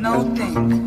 No think.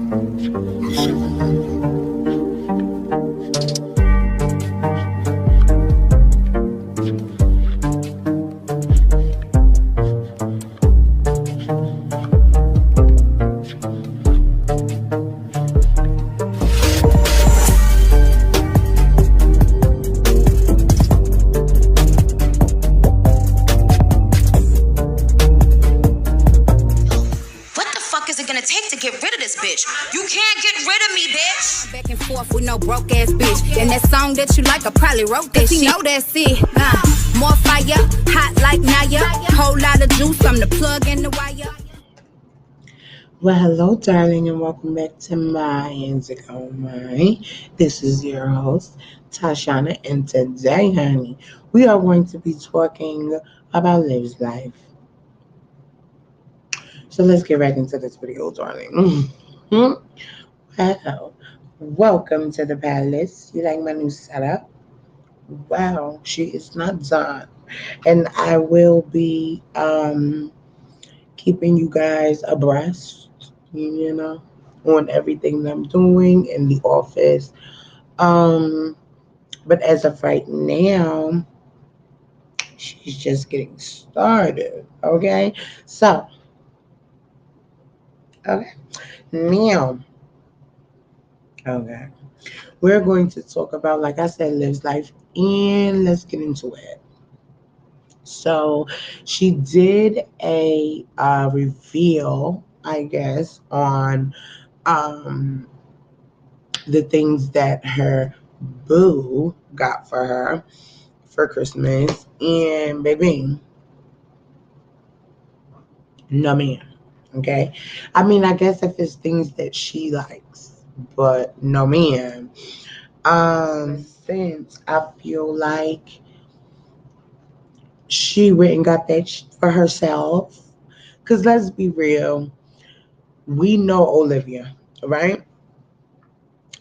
Back and forth with no broke ass bitch. And that song that you like, I probably wrote that shit. Know that's it. More fire, hot like Naya. Whole lot of juice, I'm the plug and the wire. Well, hello, darling, and welcome back to MiiIndigoMind. This is your host, Tashana, and today, honey, we are going to be talking about Liv's life. So let's get right into this video, darling. Well, welcome to the palace. You like my new setup? Wow, she is not done. And I will be keeping you guys abreast, on everything that I'm doing in the office. But as of right now, she's just getting started. Okay. So, okay. Now, okay. We're going to talk about, like I said, Liv's life, and let's get into it. So, she did a reveal, I guess, on the things that her boo got for her for Christmas, and baby, no man. Okay, I mean, I guess if it's things that she likes, but no man. Since I feel like she went and got that for herself, because let's be real, we know Olivia, right?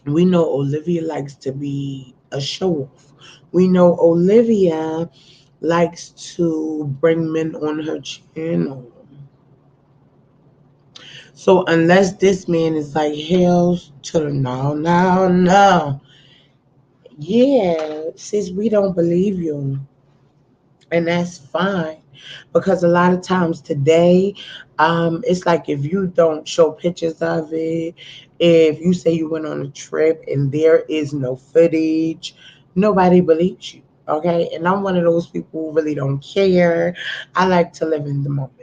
We know Olivia likes to be a show off. We know Olivia likes to bring men on her channel. So unless this man is like, hell to the no. Yeah, sis, we don't believe you. And that's fine. Because a lot of times today, it's like if you don't show pictures of it, if you say you went on a trip and there is no footage, nobody believes you. Okay. And I'm one of those people who really don't care. I like to live in the moment.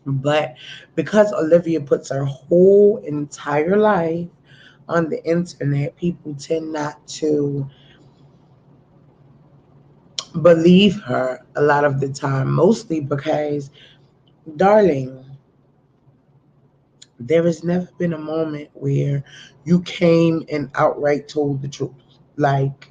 But because Olivia puts her whole entire life on the internet, people tend not to believe her a lot of the time, mostly because, darling, there has never been a moment where you came and outright told the truth. Like,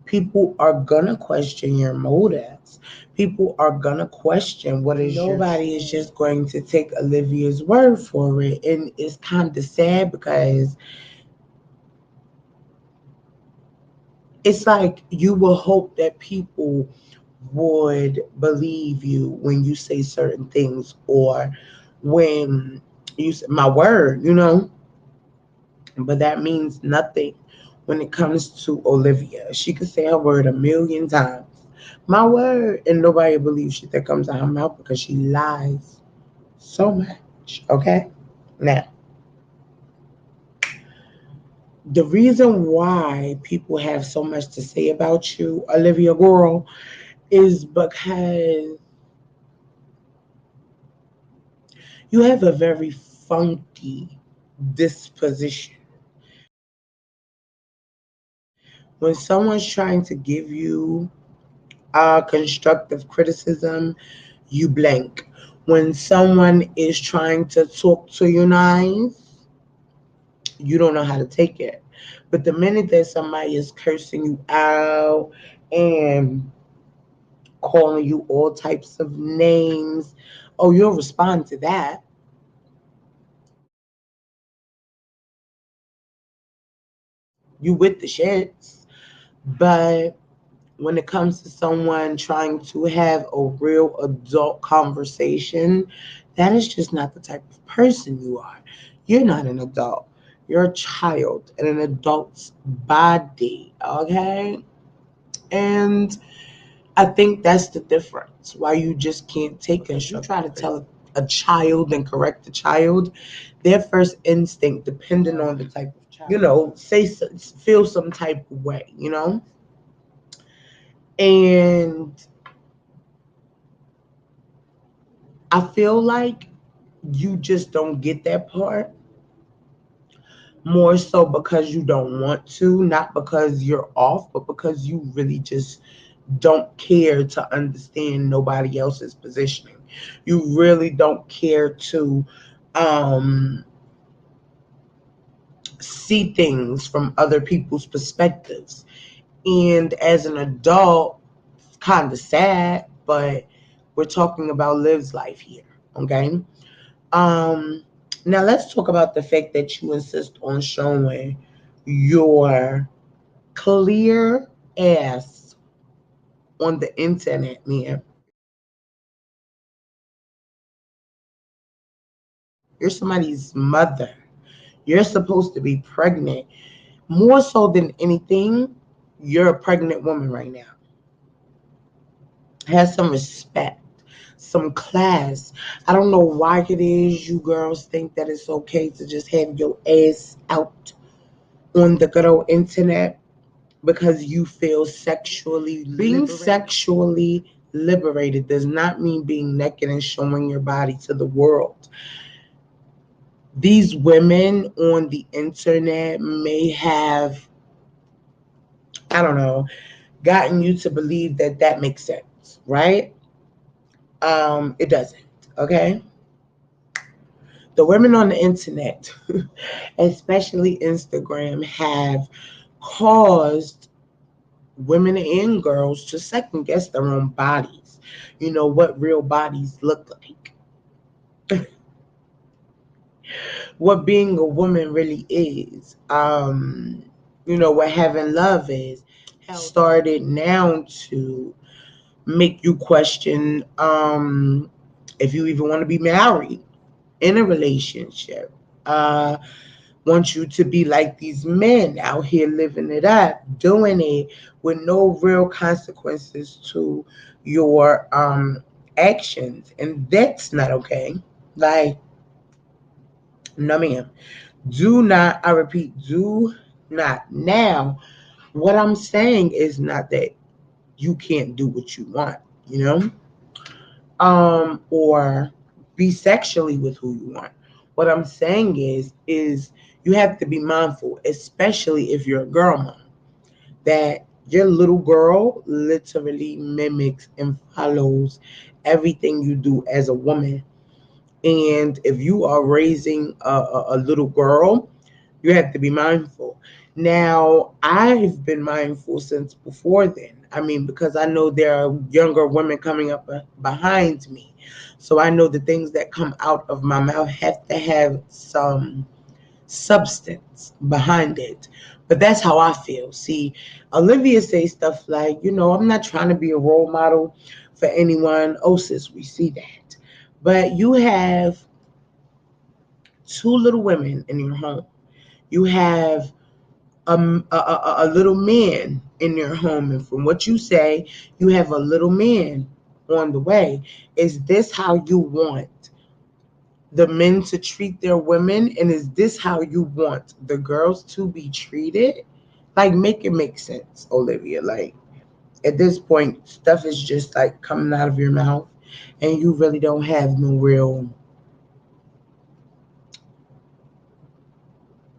people are gonna question your motives. People are gonna question what is nobody is just going to take Olivia's word for it. And it's kind of sad because it's like you will hope that people would believe you when you say certain things, or when you say my word. But that means nothing when it comes to Olivia. She could say her word a million times. My word, and nobody believes shit that comes out her mouth because she lies so much. Okay? Now, the reason why people have so much to say about you, Olivia girl, is because you have a very funky disposition. When someone's trying to give you constructive criticism, you blank. When someone is trying to talk to you nice, you don't know how to take it. But the minute that somebody is cursing you out and calling you all types of names, oh, you'll respond to that. You with the shits. But when it comes to someone trying to have a real adult conversation, That is just not the type of person you are. You're not an adult. You're a child in an adult's body, okay? And I think that's the difference. Why you just can't take instruction. You try to tell a child and correct a child, their first instinct, depending on the type of child, feel some type of way, And I feel like you just don't get that part, more so because you don't want to, not because you're off, but because you really just don't care to understand nobody else's positioning. You really don't care to see things from other people's perspectives. And as an adult, it's kind of sad, but we're talking about Liv's life here, okay? Now let's talk about the fact that you insist on showing your clear ass on the internet, man. You're somebody's mother. You're supposed to be pregnant. More so than anything, you're a pregnant woman right now. Have some respect, some class. I don't know why it is you girls think that it's okay to just have your ass out on the good old internet because you feel sexually liberated. Being sexually liberated does not mean being naked and showing your body to the world. These women on the internet may have, I don't know, gotten you to believe that that makes sense, right? It doesn't, okay? The women on the internet, especially Instagram, have caused women and girls to second guess their own bodies. You know what real bodies look like. What being a woman really is. What having love is. Started now to make you question if you even want to be married in a relationship. Want you to be like these men out here living it up, doing it with no real consequences to your actions. And that's not okay. Like, no ma'am. Do not, I repeat, do not. Now, what I'm saying is not that you can't do what you want, or be sexually with who you want. What I'm saying is you have to be mindful, especially if you're a girl mom, that your little girl literally mimics and follows everything you do as a woman. And if you are raising a little girl, you have to be mindful. Now, I've been mindful since before then. I mean, because I know there are younger women coming up behind me. So I know the things that come out of my mouth have to have some substance behind it. But that's how I feel. See, Olivia says stuff like, I'm not trying to be a role model for anyone. Oh, sis, we see that. But you have two little women in your home. You have a little man in your home. And from what you say, you have a little man on the way. Is this how you want the men to treat their women? And is this how you want the girls to be treated? Like, make it make sense, Olivia. Like, at this point, stuff is just like coming out of your mouth and you really don't have no real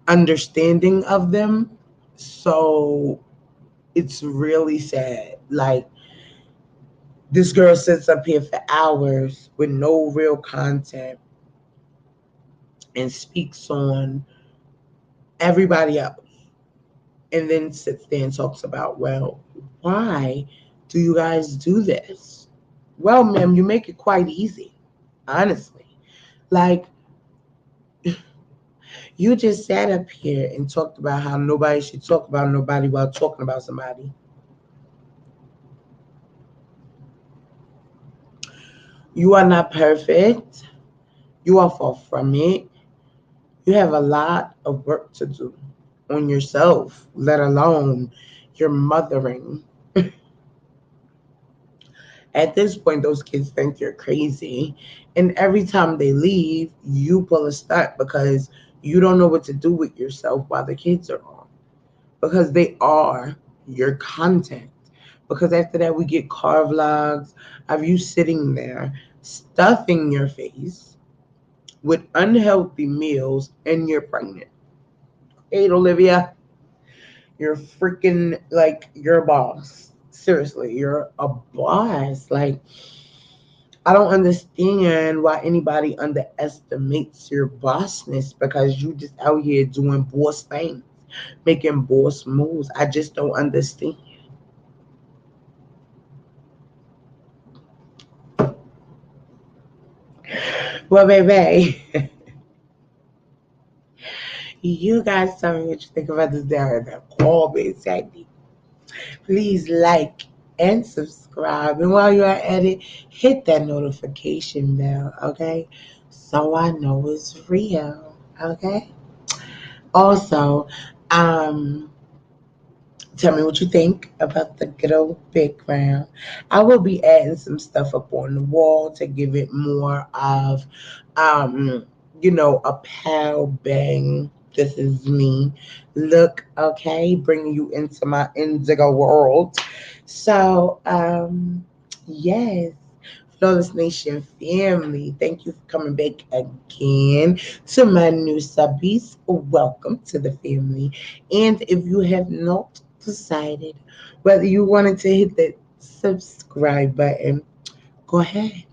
understanding of them. So it's really sad. Like, this girl sits up here for hours with no real content and speaks on everybody else, and then sits there and talks about, well, why do you guys do this? Well, ma'am, you make it quite easy, honestly. Like, you just sat up here and talked about how nobody should talk about nobody while talking about somebody. You are not perfect. You are far from it. You have a lot of work to do on yourself, let alone your mothering. At this point, those kids think you're crazy. And every time they leave, you pull a stunt because you don't know what to do with yourself while the kids are on. Because they are your content. Because after that, we get car vlogs of you sitting there, stuffing your face with unhealthy meals, and you're pregnant. Hey, Olivia, you're freaking like you're a boss. Seriously, you're a boss. Like, I don't understand why anybody underestimates your bossness because you just out here doing boss things, making boss moves. I just don't understand. Well, baby, you guys tell me what you think about this down in the comments section. Please like and subscribe. And while you're at it, hit that notification bell, okay? So I know it's real, okay? Also, tell me what you think about the good old background. I will be adding some stuff up on the wall to give it more of, a pow bang. This is me. Look, okay, bringing you into my indigo world. So, yes. Flawless Nation family, thank you for coming back again. To my new subbies, welcome to the family. And if you have not decided whether you wanted to hit that subscribe button, go ahead.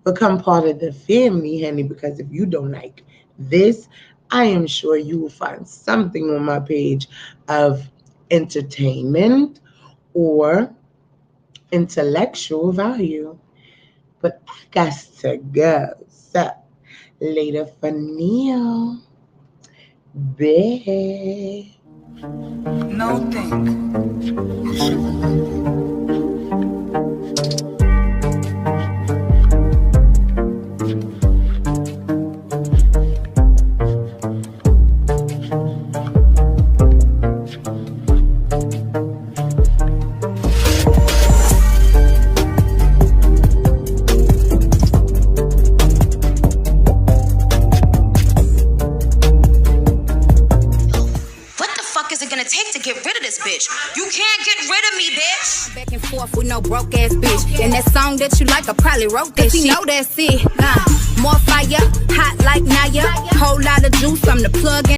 Become part of the family, honey, because if you don't like this, I am sure you will find something on my page of entertainment or intellectual value. But I got to go. So, later for now. Bye. No think. You can't get rid of me, bitch. Back and forth with no broke ass bitch. And that song that you like, I probably wrote that shit. You know that's it. More fire, hot like Naya. Whole lot of juice, I'm the plug in.